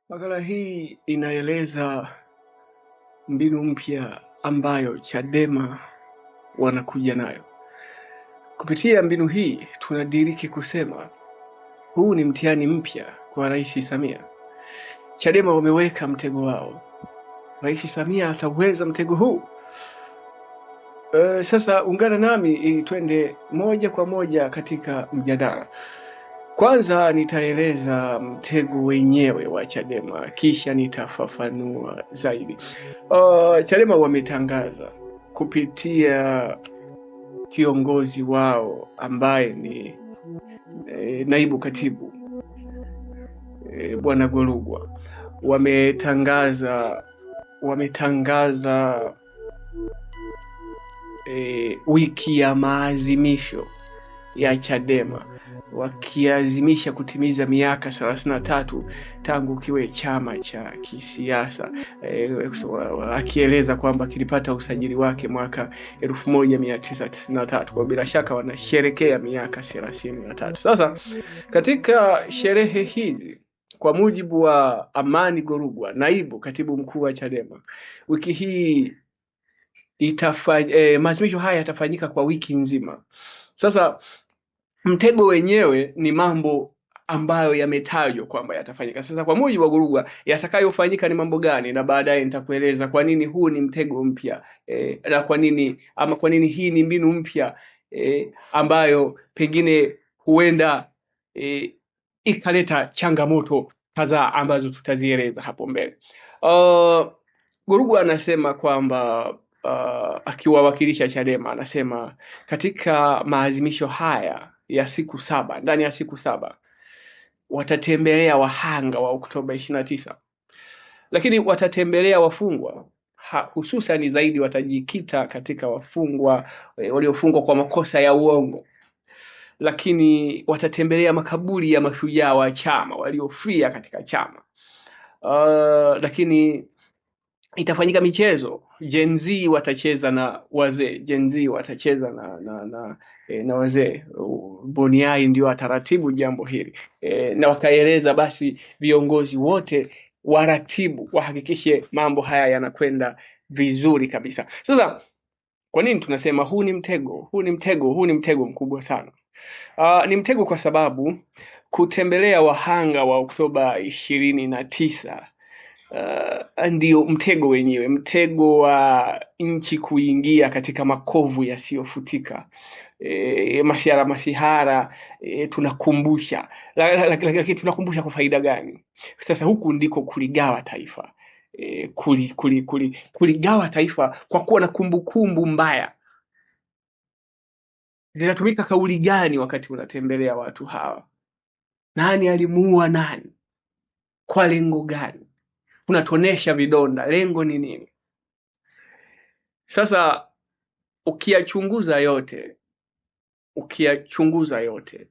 Makala hii inaeleza mbinu mpya ambayo Chadema wanakuja nayo. Kupitia mbinu hii tunadiriki kusema huu ni mtihani mpya kwa Rais Samia. Chadema wameweka mtego wao. Rais Samia ataweza mtego huu? Sasa ungana nami ili twende moja kwa moja katika mjadala. Kwanza nitaeleza mtego wenyewe wa Chadema, kisha nitafafanua zaidi. Chadema wametangaza kupitia kiongozi wao ambaye ni naibu katibu Bwana Golugwa, wametangaza wiki ya maazimisho ya Chadema, wakiazimisha kutimiza miaka 33 tangu kiwe chama cha kisiasa, akieleza kwamba kilipata usajili wake mwaka 1993. Kwa bila shaka wanasherekea miaka 33. Sasa katika sherehe hizi, kwa mujibu wa Amani Golugwa, naibu katibu mkuu wa Chadema, wiki hii maazimisho haya yatafanyika kwa wiki nzima. Sasa mtego wenyewe ni mambo ambayo yametajwa kwamba yatafanyika. Sasa kwa mujibu wa Golugwa, yatakayofanyika ni mambo gani, na baadaye nitakueleza kwa nini huu ni mtego mpya na kwa nini hii ni mbinu mpya ambayo pengine huenda ikaleta changamoto kadhaa ambazo tutazieleza hapo mbele. Golugwa anasema kwamba akiwawakilisha Chadema, anasema katika maazimisho haya ya siku 7, ndani ya siku 7 watatembelea wahanga wa Oktoba 29, lakini watatembelea wafungwa, hususan zaidi watajikita katika wafungwa waliofungwa kwa makosa ya uongo, lakini watatembelea makaburi ya mashujaa wa chama waliofia katika chama, lakini itafanyika michezo. Gen Z watacheza na wazee, Gen Z watacheza na wazee. Boniai ndio ataratibu jambo hili, na wakaeleza basi viongozi wote waratibu, wahakikishe mambo haya yanakwenda vizuri kabisa. Sasa kwa nini tunasema huu ni mtego? Huu ni mtego mkubwa sana. Ni mtego kwa sababu kutembelea wahanga wa Oktoba 29 ndio mtego wenyewe, mtego wa nchi kuingia katika makovu yasiyofutika. Masihara tunakumbusha, lakini tunakumbusha kwa faida gani? Sasa huku ndiko kuligawa taifa, kuligawa taifa kwa kuwa na kumbukumbu mbaya. Zinatumika kauli gani wakati unatembelea watu hawa? Nani alimuua nani? Kwa lengo gani? Unatonesha vidonda, lengo ni nini? Sasa ukiyachunguza yote,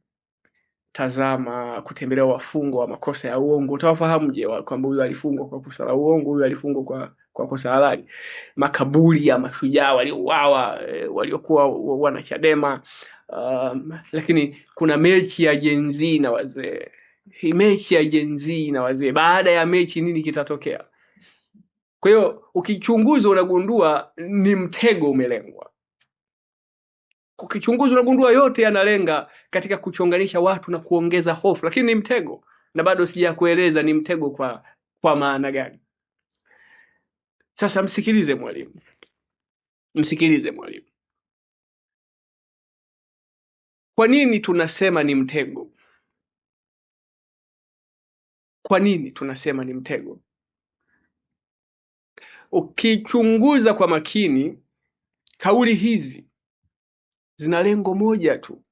tazama kutembelea wafungwa wa makosa ya uongo, utawafahamu je kwamba huyu alifungwa kwa kosa la uongo, huyu alifungwa kwa kosa halali. Makaburi ya mashujaa waliouawa, waliokuwa wana Chadema, lakini kuna mechi ya Gen Z na wazee. Hii mechi ya Gen Z na wazee, baada ya mechi nini kitatokea? Kwa hiyo ukichunguza unagundua ni mtego umelengwa. Ukichunguza unagundua yote yanalenga katika kuchonganisha watu na kuongeza hofu, lakini ni mtego, na bado sijakueleza ni mtego kwa maana gani. Sasa msikilize mwalimu. Kwa nini tunasema ni mtego? Kwa nini tunasema ni mtego? Ukichunguza kwa makini, kauli hizi zina lengo moja tu.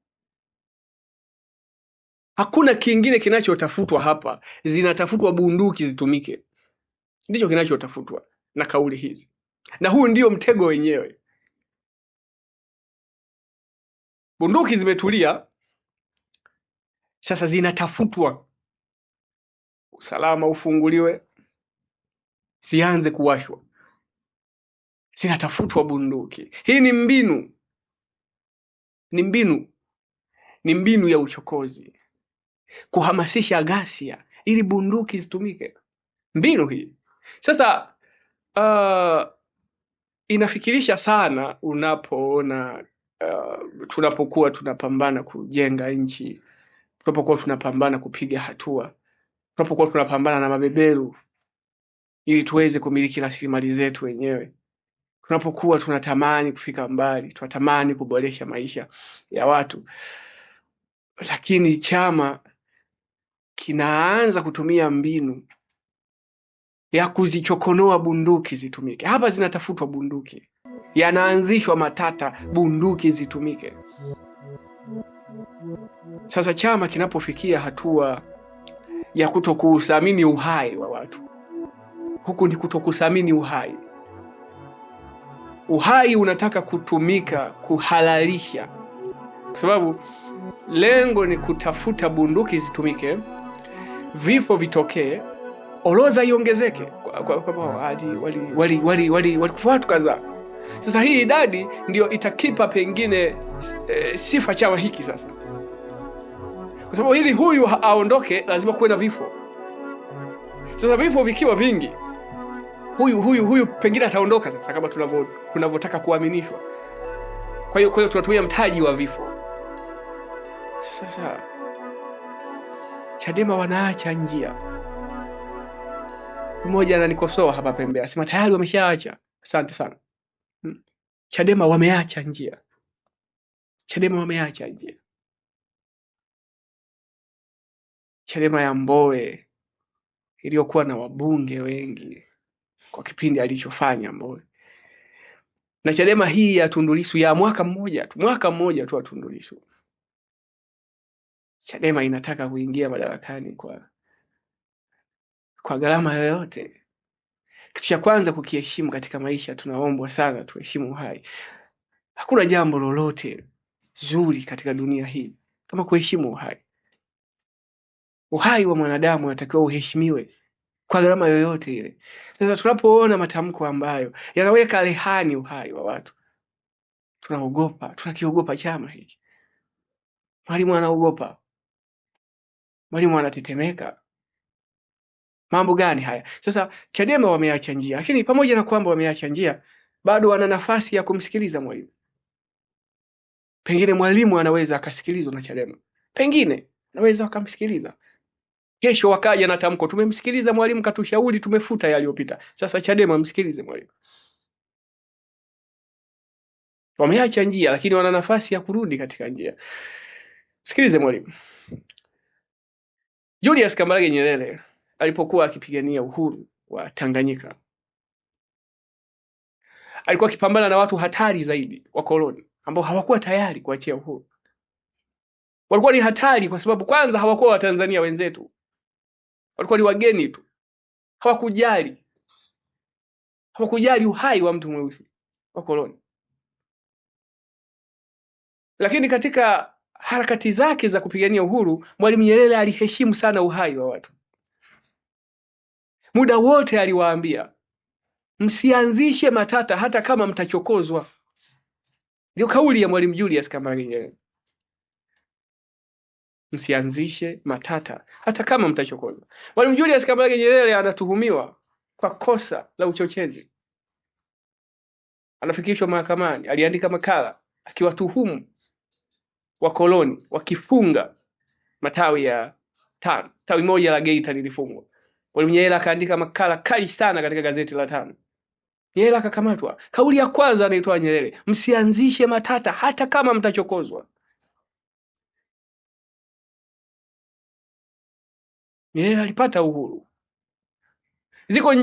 Hakuna kingine kinachotafutwa hapa. Zinatafutwa bunduki zitumike. Ndicho kinachotafutwa na kauli hizi. Na huu ndio mtego wenyewe. Bunduki zimetulia, sasa zinatafutwa. Usalama ufunguliwe, zianze kuwashwa. Zinatafutwa bunduki. Hii ni mbinu ya uchokozi, kuhamasisha ghasia ili bunduki zitumike. mbinu hii. Sasa inafikirisha sana unapoona tunapokuwa tunapambana kujenga nchi, tunapokuwa tunapambana kupiga hatua, tunapokuwa tunapambana na mabeberu ili tuweze kumiliki rasilimali zetu wenyewe, tunapokuwa tunatamani kufika mbali, tunatamani kuboresha maisha ya watu, lakini chama kinaanza kutumia mbinu ya kuzichokonoa bunduki zitumike. Hapa zinatafutwa bunduki, yanaanzishwa matata, bunduki zitumike. Sasa chama kinapofikia hatua ya kutokuuthamini uhai wa watu, huku ni kutokuthamini uhai. Uhai unataka kutumika kuhalalisha, kwa sababu lengo ni kutafuta bunduki zitumike, vifo vitokee, orodha iongezeke walikufa watu kadhaa. Sasa hii idadi ndio itakipa pengine sifa chama hiki sasa, kwa sababu ili huyu aondoke lazima kuwe na vifo. Sasa vifo vikiwa vingi, huyu pengine ataondoka sasa, kama tunavyotaka kuaminishwa. Kwa hiyo tunatumia mtaji wa vifo. Sasa Chadema wanaacha njia. Mmoja ananikosoa hapa pembeni, asema tayari wameshaacha. Asante sana. Chadema wameacha njia. Chadema wameacha njia. Chadema ya Mbowe iliyokuwa na wabunge wengi kwa kipindi alichofanya Mbowe, na Chadema hii ya Tundu Lissu ya mwaka mmoja tu wa Tundu Lissu. Chadema inataka kuingia madarakani kwa gharama yoyote. Kitu cha kwanza kukiheshimu katika maisha, tunaombwa sana tuheshimu uhai. Hakuna jambo lolote zuri katika dunia hii kama kuheshimu uhai. Uhai wa mwanadamu unatakiwa uheshimiwe kwa gharama yoyote ile. Sasa tunapoona matamko ambayo yanaweka rehani uhai wa watu, tunakiogopa chama hiki. Mwalimu anaogopa. Mwalimu anatetemeka. Mambo gani haya? Sasa Chadema wameacha njia, lakini pamoja na kwamba wameacha njia, bado wana nafasi ya kumsikiliza Mwalimu. Pengine Mwalimu anaweza akasikilizwa na Chadema. Pengine anaweza wakamsikiliza. Kesho wakaja na tamko, tumemsikiliza Mwalimu, katushauri, tumefuta yaliyopita. Sasa Chadema msikilize Mwalimu. Wameacha njia, lakini wana nafasi ya kurudi katika njia. Sikilize Mwalimu. Julius Kambarage Nyerere alipokuwa akipigania uhuru wa Tanganyika, alikuwa akipambana na watu hatari zaidi, wakoloni ambao hawakuwa tayari kuachia uhuru. Walikuwa ni hatari kwa sababu kwanza hawakuwa Watanzania wenzetu. Walikuwa ni wageni tu. Hawakujali uhai wa mtu mweusi, wakoloni. Lakini katika harakati zake za kupigania uhuru, Mwalimu Nyerere aliheshimu sana uhai wa watu. Muda wote aliwaambia, msianzishe matata hata kama mtachokozwa. Ndio kauli ya Mwalimu Julius Kambarage Nyerere. Msianzishe matata hata kama mtachokozwa. Mwalimu Julius Kambarage Nyerere anatuhumiwa kwa kosa la uchochezi. Anafikishwa mahakamani, aliandika makala akiwatuhumu wakoloni wakifunga matawi ya TANU. Tawi moja la Geita lilifungwa. Mwalimu Nyerere akaandika makala kali sana katika gazeti la TANU. Nyerere akakamatwa. Kauli ya kwanza anaitoa Nyerere, msianzishe matata hata kama mtachokozwa. Nyerere alipata uhuru. Ziko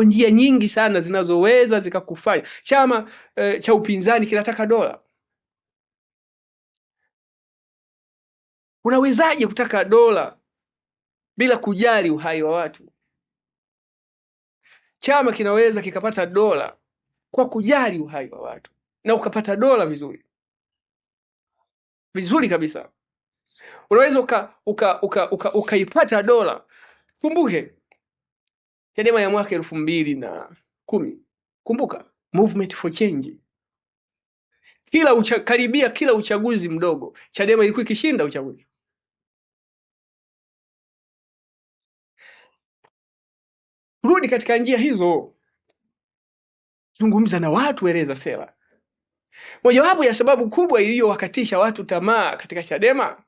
njia nyingi sana zinazoweza zikakufanya. Chama cha upinzani kinataka dola. Unawezaje kutaka dola bila kujali uhai wa watu? Chama kinaweza kikapata dola kwa kujali uhai wa watu, na ukapata dola vizuri kabisa. Unaweza ukaipata dola. Kumbuke Chadema ya mwaka 2010. Kumbuka Movement for Change. Karibia kila uchaguzi mdogo Chadema ilikuwa ikishinda uchaguzi. Rudi katika njia hizo, zungumza na watu, eleza sera. Mojawapo ya sababu kubwa iliyowakatisha watu tamaa katika Chadema,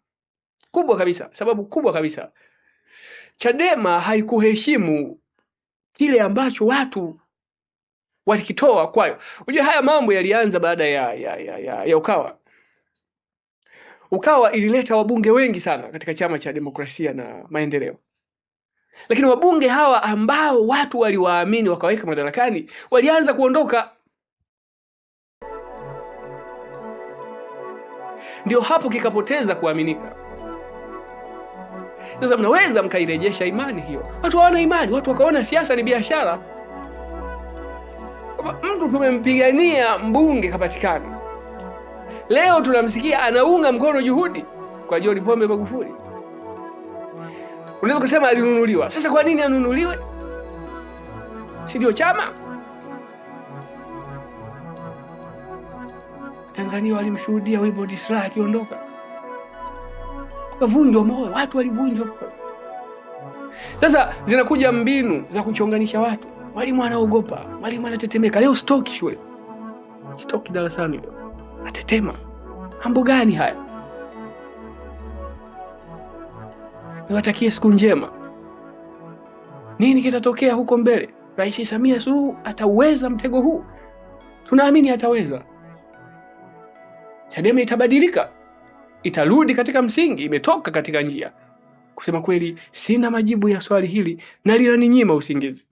sababu kubwa kabisa, Chadema haikuheshimu kile ambacho watu walikitoa kwayo. Unajua haya mambo yalianza baada ya Ukawa. Ukawa ilileta wabunge wengi sana katika Chama cha Demokrasia na Maendeleo. Lakini wabunge hawa ambao watu waliwaamini wakaweka madarakani walianza kuondoka. Ndio hapo kikapoteza kuaminika. Sasa mnaweza mkairejesha imani hiyo. Watu hawana imani, watu wakaona siasa ni biashara. Mtu tumempigania mbunge kapatikana, leo tunamsikia anaunga mkono juhudi kwa John Pombe Magufuli. Unaweza kusema alinunuliwa. Sasa kwa nini anunuliwe? Si ndio chama? Tanzania walimshuhudia Wilbrod Slaa akiondoka, kavunjwa moyo, watu walivunjwa. Sasa zinakuja mbinu za kuchonganisha watu. Mwalimu anaogopa, mwalimu anatetemeka. Leo stoki shule, stoki darasani, atetema. Mambo gani haya? Niwatakie siku njema. Nini kitatokea huko mbele? Rais Samia Suluhu ataweza mtego huu? Tunaamini ataweza. Chadema itabadilika, itarudi katika msingi, imetoka katika njia. Kusema kweli, sina majibu ya swali hili na linaninyima usingizi.